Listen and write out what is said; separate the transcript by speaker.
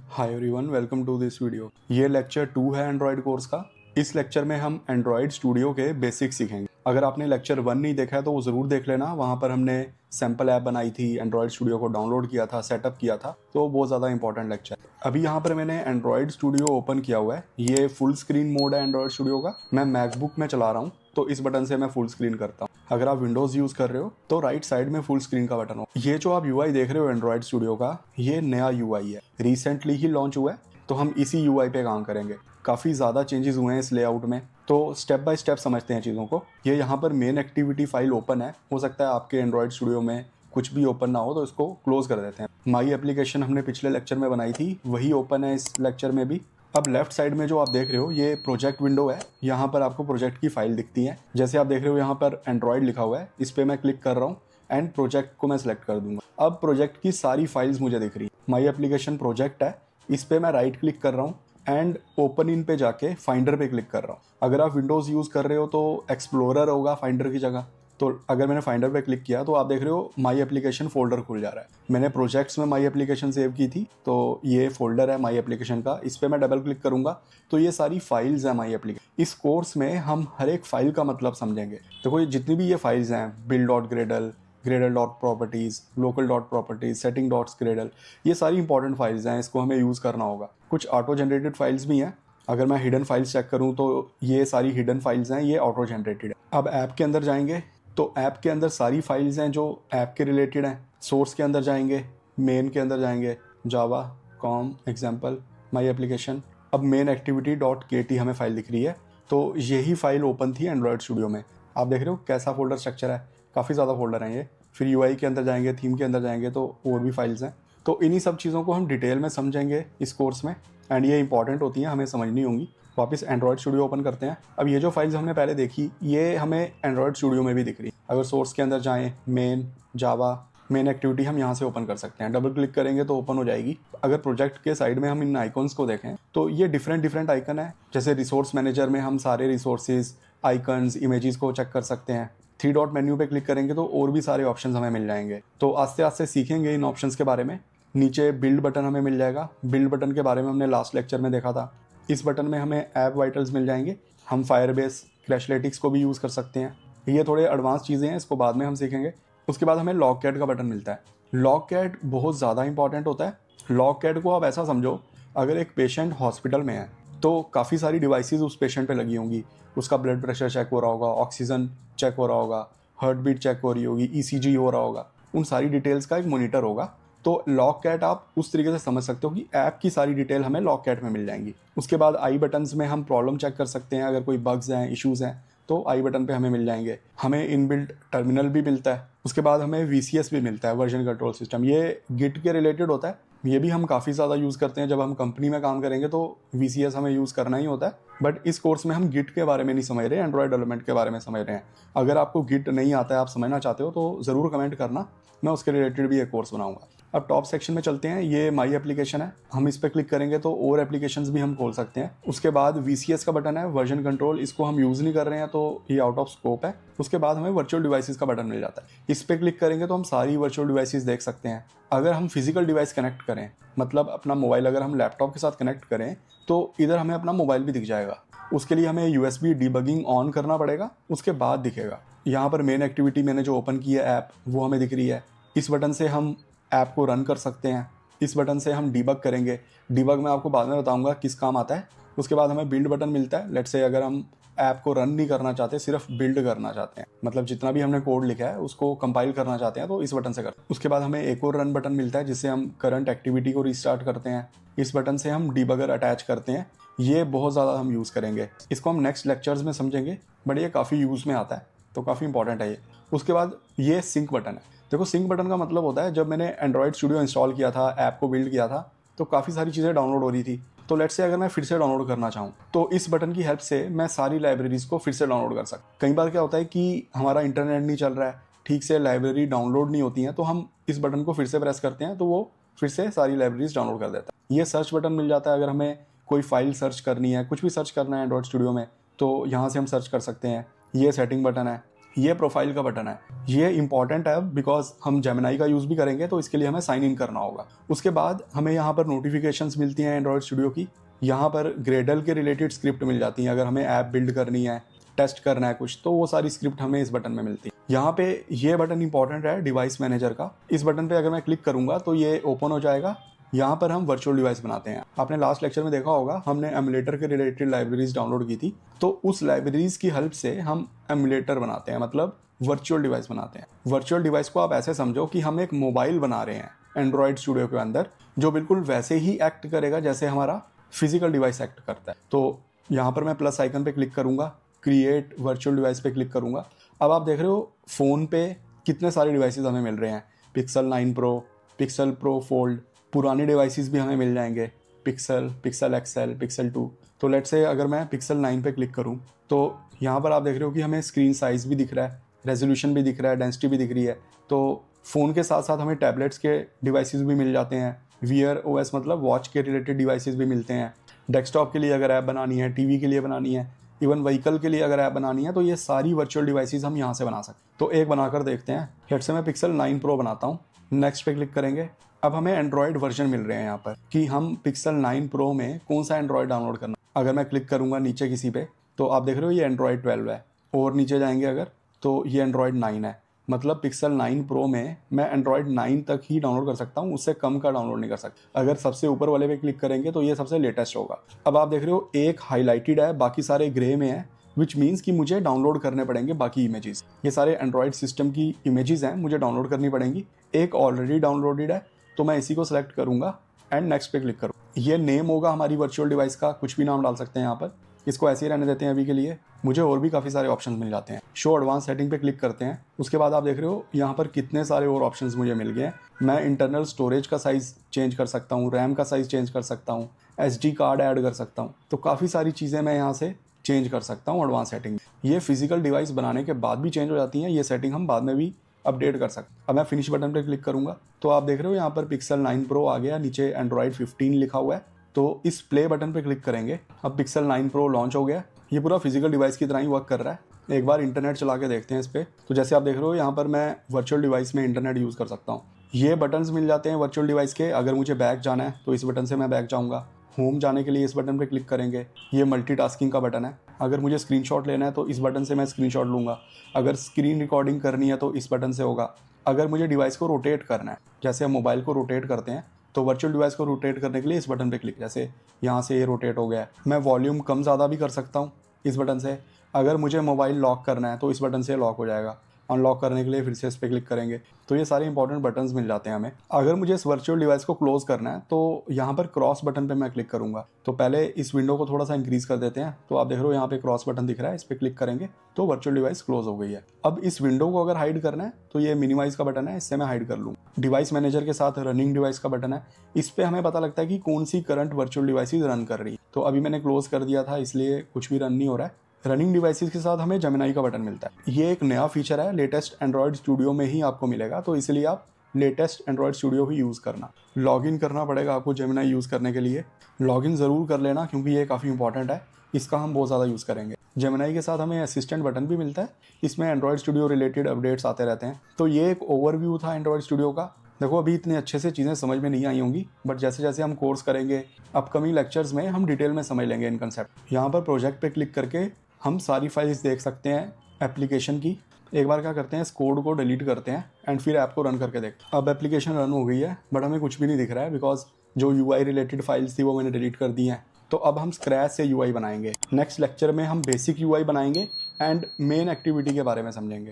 Speaker 1: Hi everyone, welcome to this video. ये lecture 2 है Android course का। इस लेक्चर में हम एंड्रॉयड स्टूडियो के बेसिक्स सीखेंगे। अगर आपने लेक्चर 1 नहीं देखा है तो वो ज़रूर देख लेना। वहाँ पर हमने सैम्पल ऐप बनाई थी, एंड्रॉयड स्टूडियो को डाउनलोड किया था, सेटअप किया था, तो बहुत ज़्यादा इंपॉर्टेंट लेक्चर। अभी यहाँ पर मैंने एंड्रॉयड स्टूडियो ओपन किया हुआ है। ये फुल स्क्रीन मोड है एंड्रॉयड स्टूडियो का। मैं मैकबुक में चला रहा हूँ तो इस बटन से मैं फुल स्क्रीन करता हूँ। अगर आप विंडोज़ यूज़ कर रहे हो तो राइट साइड में फुल स्क्रीन का बटन हो। ये जो आप यूआई देख रहे हो एंड्रॉयड स्टूडियो का, ये नया यूआई है, रिसेंटली ही लॉन्च हुआ है, तो हम इसी यूआई पे काम करेंगे। काफ़ी ज़्यादा चेंजेस हुए हैं इस लेआउट में, तो स्टेप बाय स्टेप समझते हैं चीज़ों को। ये यहाँ पर मेन एक्टिविटी फाइल ओपन है। हो सकता है आपके एंड्रॉयड स्टूडियो में कुछ भी ओपन ना हो तो इसको क्लोज कर देते हैं। माई एप्लीकेशन हमने पिछले लेक्चर में बनाई थी, वही ओपन है इस लेक्चर में भी। अब लेफ्ट साइड में जो आप देख रहे हो ये प्रोजेक्ट विंडो है। यहाँ पर आपको प्रोजेक्ट की फाइल दिखती है। जैसे आप देख रहे हो यहाँ पर एंड्रॉयड लिखा हुआ है, इस पर मैं क्लिक कर रहा हूँ एंड प्रोजेक्ट को मैं सिलेक्ट कर दूंगा। अब प्रोजेक्ट की सारी फाइल्स मुझे दिख रही है। माई एप्लीकेशन प्रोजेक्ट है, इस पर मैं राइट क्लिक कर रहा हूँ एंड ओपन इन पे जाके फाइंडर पे क्लिक कर रहा हूँ। अगर आप विंडोज़ यूज़ कर रहे हो तो एक्सप्लोरर होगा फाइंडर की जगह। तो अगर मैंने फाइंडर पे क्लिक किया तो आप देख रहे हो माई एप्लीकेशन फोल्डर खुल जा रहा है। मैंने प्रोजेक्ट्स में माई एप्लीकेशन सेव की थी, तो ये फोल्डर है माई एप्लीकेशन का। इस पर मैं डबल क्लिक करूंगा तो ये सारी फाइल्स हैं माई एप्लीकेशन। इस कोर्स में हम हर एक फाइल का मतलब समझेंगे। देखो, ये जितनी भी ये फाइल्स हैं, build dot Gradle, Gradle dot properties, local dot properties, setting dots Gradle, ये सारी इंपॉर्टेंट फाइल्स हैं। इसको हमें यूज़ करना होगा। कुछ ऑटो जनरेटेड फाइल्स भी हैं। अगर मैं हिडन फाइल्स चेक करूं तो ये सारी हिडन फाइल्स हैं, ये ऑटो जनरेटेड है। अब ऐप के अंदर जाएंगे तो ऐप के अंदर सारी फाइल्स हैं जो ऐप के रिलेटेड हैं। सोर्स के अंदर जाएंगे, मेन के अंदर जाएंगे, जावा, कॉम, एग्जाम्पल, माई एप्लीकेशन। अब मेन एक्टिविटी डॉट के हमें फाइल दिख रही है, तो यही फाइल ओपन थी एंड्रॉयड स्टूडियो में। आप देख रहे हो कैसा फोल्डर स्ट्रक्चर है, काफ़ी ज़्यादा फोल्डर हैं ये। फिर यूआई के अंदर जाएंगे, थीम के अंदर जाएंगे तो और भी फाइल्स हैं। तो इन्हीं सब चीज़ों को हम डिटेल में समझेंगे इस कोर्स में, एंड ये इंपॉर्टेंट होती हैं, हमें समझनी होंगी। वापस एंड्रॉयड स्टूडियो ओपन करते हैं। अब ये जो फाइल्स हमने पहले देखी, ये हमें एंड्रॉयड स्टूडियो में भी दिख रही है। अगर सोर्स के अंदर जाएं, मेन, जावा, मेन एक्टिविटी हम यहाँ से ओपन कर सकते हैं। डबल क्लिक करेंगे तो ओपन हो जाएगी। अगर प्रोजेक्ट के साइड में हम इन आइकॉन्स को देखें तो ये डिफरेंट आइकन है। जैसे रिसोर्स मैनेजर में हम सारे रिसोर्सेज, आइकन्स, इमेजेस को चेक कर सकते हैं। 3 डॉट मेन्यू पे क्लिक करेंगे तो और भी सारे ऑप्शंस हमें मिल जाएंगे। तो आस्ते आस्ते सीखेंगे इन ऑप्शंस के बारे में। नीचे बिल्ड बटन हमें मिल जाएगा। बिल्ड बटन के बारे में हमने लास्ट लेक्चर में देखा था। इस बटन में हमें ऐप वाइटल्स मिल जाएंगे। हम फायरबेस, क्रैशलेटिक्स को भी यूज़ कर सकते हैं। ये थोड़े एडवांस चीज़ें हैं, इसको बाद में हम सीखेंगे। उसके बाद हमें लॉग कैट का बटन मिलता है। लॉग कैट बहुत ज़्यादा इंपॉर्टेंट होता है। लॉग कैट को आप ऐसा समझो, अगर एक पेशेंट हॉस्पिटल में है तो काफ़ी सारी डिवाइसेस उस पेशेंट पे लगी होंगी। उसका ब्लड प्रेशर चेक हो रहा होगा, ऑक्सीजन चेक हो रहा होगा, हार्ट बीट चेक हो रही होगी, ईसीजी हो रहा होगा। उन सारी डिटेल्स का एक मॉनिटर होगा। तो लॉग कैट आप उस तरीके से समझ सकते हो कि ऐप की सारी डिटेल हमें लॉग कैट में मिल जाएंगी। उसके बाद आई बटन्स में हम प्रॉब्लम चेक कर सकते हैं। अगर कोई बग्स हैं, इश्यूज़ हैं तो आई बटन पे हमें मिल जाएंगे। हमें इनबिल्ट टर्मिनल भी मिलता है। उसके बाद हमें वीसीएस भी मिलता है, वर्जन कंट्रोल सिस्टम। ये गिट के रिलेटेड होता है। ये भी हम काफ़ी ज़्यादा यूज़ करते हैं। जब हम कंपनी में काम करेंगे तो वीसीएस हमें यूज़ करना ही होता है। बट इस कोर्स में हम गिट के बारे में नहीं समझ रहे हैं, एंड्रॉयड डेवलपमेंट के बारे में समझ रहे हैं। अगर आपको गिट नहीं आता है, आप समझना चाहते हो तो ज़रूर कमेंट करना, मैं उसके रिलेटेड भी एक कोर्स बनाऊंगा। अब टॉप सेक्शन में चलते हैं। ये माई एप्लीकेशन है। हम इस पर क्लिक करेंगे तो और एप्लीकेशंस भी हम खोल सकते हैं। उसके बाद वीसीएस का बटन है, वर्जन कंट्रोल। इसको हम यूज़ नहीं कर रहे हैं तो ये आउट ऑफ स्कोप है। उसके बाद हमें वर्चुअल डिवाइसेस का बटन मिल जाता है। इस पर क्लिक करेंगे तो हम सारी वर्चुअल डिवाइसेस देख सकते हैं। अगर हम फिजिकल डिवाइस कनेक्ट करें, मतलब अपना मोबाइल अगर हम लैपटॉप के साथ कनेक्ट करें तो इधर हमें अपना मोबाइल भी दिख जाएगा। उसके लिए हमें यूएसबी डीबगिंग ऑन करना पड़ेगा, उसके बाद दिखेगा। यहाँ पर मेन एक्टिविटी मैंने जो ओपन की है ऐप, वो हमें दिख रही है। इस बटन से हम ऐप को रन कर सकते हैं। इस बटन से हम डीबग करेंगे। डीबग मैं आपको बाद में बताऊंगा किस काम आता है। उसके बाद हमें बिल्ड बटन मिलता है। लेट्स से अगर हम ऐप को रन नहीं करना चाहते, सिर्फ बिल्ड करना चाहते हैं, मतलब जितना भी हमने कोड लिखा है उसको कंपाइल करना चाहते हैं, तो इस बटन से करते हैं। उसके बाद हमें एक और रन बटन मिलता है जिससे हम करंट एक्टिविटी को रिस्टार्ट करते हैं। इस बटन से हम डीबगर अटैच करते हैं। ये बहुत ज़्यादा हम यूज़ करेंगे। इसको हम नेक्स्ट लेक्चर्स में समझेंगे, बट ये काफ़ी यूज़ में आता है, तो काफ़ी इंपॉर्टेंट है ये। उसके बाद ये सिंक बटन है। देखो, सिंक बटन का मतलब होता है, जब मैंने एंड्रॉयड स्टूडियो इंस्टॉल किया था, ऐप को बिल्ड किया था, तो काफ़ी सारी चीज़ें डाउनलोड हो रही थी। तो लेट्स से अगर मैं फिर से डाउनलोड करना चाहूँ तो इस बटन की हेल्प से मैं सारी लाइब्रेरीज को फिर से डाउनलोड कर सकता हूँ। कई बार क्या होता है कि हमारा इंटरनेट नहीं चल रहा है, ठीक से लाइब्रेरी डाउनलोड नहीं होती हैं, तो हम इस बटन को फिर से प्रेस करते हैं तो वो फिर से सारी लाइब्रेरीज डाउनलोड कर देता है। ये सर्च बटन मिल जाता है। अगर हमें कोई फाइल सर्च करनी है, कुछ भी सर्च करना है एंड्रॉयड स्टूडियो में, तो यहाँ से हम सर्च कर सकते हैं। ये सेटिंग बटन है। ये प्रोफाइल का बटन है। ये इंपॉर्टेंट है बिकॉज हम जेमिनाई का यूज़ भी करेंगे तो इसके लिए हमें साइन इन करना होगा। उसके बाद हमें यहाँ पर नोटिफिकेशंस मिलती हैं एंड्रॉयड स्टूडियो की। यहाँ पर ग्रेडल के रिलेटेड स्क्रिप्ट मिल जाती हैं। अगर हमें ऐप बिल्ड करनी है, टेस्ट करना है कुछ, तो वो सारी स्क्रिप्ट हमें इस बटन में मिलती है। यहाँ पे ये बटन इंपॉर्टेंट है डिवाइस मैनेजर का। इस बटन पे अगर मैं क्लिक करूंगा तो ये ओपन हो जाएगा। यहाँ पर हम वर्चुअल डिवाइस बनाते हैं। आपने लास्ट लेक्चर में देखा होगा हमने एमुलेटर के रिलेटेड लाइब्रेरीज डाउनलोड की थी, तो उस लाइब्रेरीज की हेल्प से हम एमुलेटर बनाते हैं, मतलब वर्चुअल डिवाइस बनाते हैं। वर्चुअल डिवाइस को आप ऐसे समझो कि हम एक मोबाइल बना रहे हैं एंड्रॉयड स्टूडियो के अंदर, जो बिल्कुल वैसे ही एक्ट करेगा जैसे हमारा फिजिकल डिवाइस एक्ट करता है। तो यहाँ पर मैं प्लस आइकन पे क्लिक करूंगा, क्रिएट वर्चुअल डिवाइस पे क्लिक करूंगा। अब आप देख रहे हो फ़ोन पे कितने सारे डिवाइसेस हमें मिल रहे हैं। Pixel 9 pro, pixel pro fold, पुराने डिवाइसेस भी हमें मिल जाएंगे, पिक्सल, पिक्सल एक्सएल, पिक्सल 2। तो लेट से अगर मैं पिक्सल 9 पे क्लिक करूं तो यहाँ पर आप देख रहे हो कि हमें स्क्रीन साइज़ भी दिख रहा है, रेजोल्यूशन भी दिख रहा है, डेंसिटी भी दिख रही है। तो फ़ोन के साथ साथ हमें टैबलेट्स के डिवाइसेस भी मिल जाते हैं, वियर ओएस मतलब वॉच के रिलेटेड डिवाइसेस भी मिलते हैं। डेस्कटॉप के लिए अगर ऐप बनानी है, टीवी के लिए बनानी है, इवन व्हीकल के लिए अगर ऐप बनानी है, तो ये सारी वर्चुअल डिवाइसेस हम यहाँ से बना सकते हैं। तो एक बनाकर देखते हैं। लेट्स से मैं पिक्सल 9 प्रो बनाता हूँ, नेक्स्ट पे क्लिक करेंगे। अब हमें एंड्रॉयड वर्जन मिल रहे हैं यहाँ पर कि हम पिक्सल 9 प्रो में कौन सा एंड्रॉयड डाउनलोड करना। अगर मैं क्लिक करूँगा नीचे किसी पे तो आप देख रहे हो ये एंड्रॉयड 12 है, और नीचे जाएंगे अगर तो ये एंड्रॉयड 9 है। मतलब पिक्सल 9 प्रो में मैं एंड्रॉयड 9 तक ही डाउनलोड कर सकता हूँ, उससे कम का डाउनलोड नहीं कर सकता। अगर सबसे ऊपर वाले पे क्लिक करेंगे तो ये सबसे लेटेस्ट होगा। अब आप देख रहे हो एक हाईलाइटेड है, बाकी सारे ग्रे में है, विच मीन्स कि मुझे डाउनलोड करने पड़ेंगे बाकी इमेजेस। ये सारे एंड्रॉयड सिस्टम की इमेजेस हैं, मुझे डाउनलोड करनी पड़ेंगी। एक ऑलरेडी डाउनलोडेड है तो मैं इसी को सिलेक्ट करूँगा एंड नेक्स्ट पे क्लिक करूँ। ये नेम होगा हमारी वर्चुअल डिवाइस का, कुछ भी नाम डाल सकते हैं यहाँ पर। इसको ऐसे ही रहने देते हैं अभी के लिए। मुझे और भी काफ़ी सारे ऑप्शंस मिल जाते हैं। शो एडवांस सेटिंग पे क्लिक करते हैं। उसके बाद आप देख रहे हो यहाँ पर कितने सारे और ऑप्शंस मुझे मिल गए हैं। मैं इंटरनल स्टोरेज का साइज़ चेंज कर सकता हूँ, रैम का साइज़ चेंज कर सकता हूँ, SD कार्ड ऐड कर सकता हूँ। तो काफ़ी सारी चीज़ें मैं यहाँ से चेंज कर सकता हूँ एडवांस सेटिंग। ये फिजिकल डिवाइस बनाने के बाद भी चेंज हो जाती हैं, ये सेटिंग हम बाद में भी अपडेट कर सकते हैं। अब मैं फिनिश बटन पर क्लिक करूँगा तो आप देख रहे हो यहाँ पर पिक्सल 9 प्रो आ गया, नीचे एंड्रॉयड 15 लिखा हुआ है। तो इस प्ले बटन पे क्लिक करेंगे। अब पिक्सल 9 प्रो लॉन्च हो गया। ये पूरा फिजिकल डिवाइस की तरह ही वर्क कर रहा है। एक बार इंटरनेट चला के देखते हैं इस पर। तो जैसे आप देख रहे हो यहाँ पर मैं वर्चुअल डिवाइस में इंटरनेट यूज़ कर सकता हूँ। ये बटन्स मिल जाते हैं वर्चुअल डिवाइस के। अगर मुझे बैक जाना है तो इस बटन से मैं बैक जाऊँगा। होम जाने के लिए इस बटन पर क्लिक करेंगे। ये मल्टीटास्किंग का बटन है। अगर मुझे स्क्रीनशॉट लेना है तो इस बटन से मैं स्क्रीनशॉट लूँगा। अगर स्क्रीन रिकॉर्डिंग करनी है तो इस बटन से होगा। अगर मुझे डिवाइस को रोटेट करना है, जैसे हम मोबाइल को रोटेट करते हैं, तो वर्चुअल डिवाइस को रोटेट करने के लिए इस बटन पे क्लिक, जैसे यहाँ से ये रोटेट हो गया है। मैं वॉल्यूम कम ज़्यादा भी कर सकता हूँ इस बटन से। अगर मुझे मोबाइल लॉक करना है तो इस बटन से लॉक हो जाएगा। अनलॉक करने के लिए फिर से इस पर क्लिक करेंगे। तो ये सारे इंपॉर्टेंट बटन्स मिल जाते हैं हमें। अगर मुझे इस वर्चुअल डिवाइस को क्लोज करना है तो यहाँ पर क्रॉस बटन पे मैं क्लिक करूँगा। तो पहले इस विंडो को थोड़ा सा इंक्रीज कर देते हैं। तो आप देख रहे हो यहाँ पे क्रॉस बटन दिख रहा है, इस पर क्लिक करेंगे तो वर्चुअल डिवाइस क्लोज हो गई है। अब इस विंडो को अगर हाइड करना है तो ये मिनिमाइज का बटन है, इससे मैं हाइड कर लूँ। डिवाइस मैनेजर के साथ रनिंग डिवाइस का बटन है, इस पर हमें पता लगता है कि कौन सी करंट वर्चुअल डिवाइसेज रन कर रही है। तो अभी मैंने क्लोज कर दिया था इसलिए कुछ भी रन नहीं हो रहा है। रनिंग डिवाइसेस के साथ हमें जेमिनाई का बटन मिलता है। ये एक नया फीचर है, लेटेस्ट एंड्रॉयड स्टूडियो में ही आपको मिलेगा, तो इसलिए आप लेटेस्ट एंड्रॉयड स्टूडियो ही यूज़ करना। लॉगिन करना पड़ेगा आपको जेमिनाई यूज़ करने के लिए। लॉगिन ज़रूर कर लेना क्योंकि ये काफ़ी इंपॉर्टेंट है, इसका हम बहुत ज़्यादा यूज़ करेंगे। जेमिनाई के साथ हमें असिस्टेंट बटन भी मिलता है, इसमें एंड्रॉयड स्टूडियो रिलेटेड अपडेट्स आते रहते हैं। तो ये एक ओवरव्यू था एंड्रॉयड स्टूडियो का। देखो अभी इतने अच्छे से चीज़ें समझ में नहीं आई होंगी, बट जैसे जैसे हम कोर्स करेंगे अपकमिंग लेक्चर्स में हम डिटेल में समझ लेंगे इन कंसेप्ट। यहाँ पर प्रोजेक्ट पे क्लिक करके हम सारी फाइल्स देख सकते हैं एप्लीकेशन की। एक बार क्या करते हैं, इस कोड को डिलीट करते हैं एंड फिर ऐप को रन करके देखते हैं। अब एप्लीकेशन रन हो गई है बट हमें कुछ भी नहीं दिख रहा है बिकॉज जो UI रिलेटेड फाइल्स थी वो मैंने डिलीट कर दी हैं। तो अब हम स्क्रैच से UI बनाएंगे। नेक्स्ट लेक्चर में हम बेसिक UI बनाएंगे एंड मेन एक्टिविटी के बारे में समझेंगे।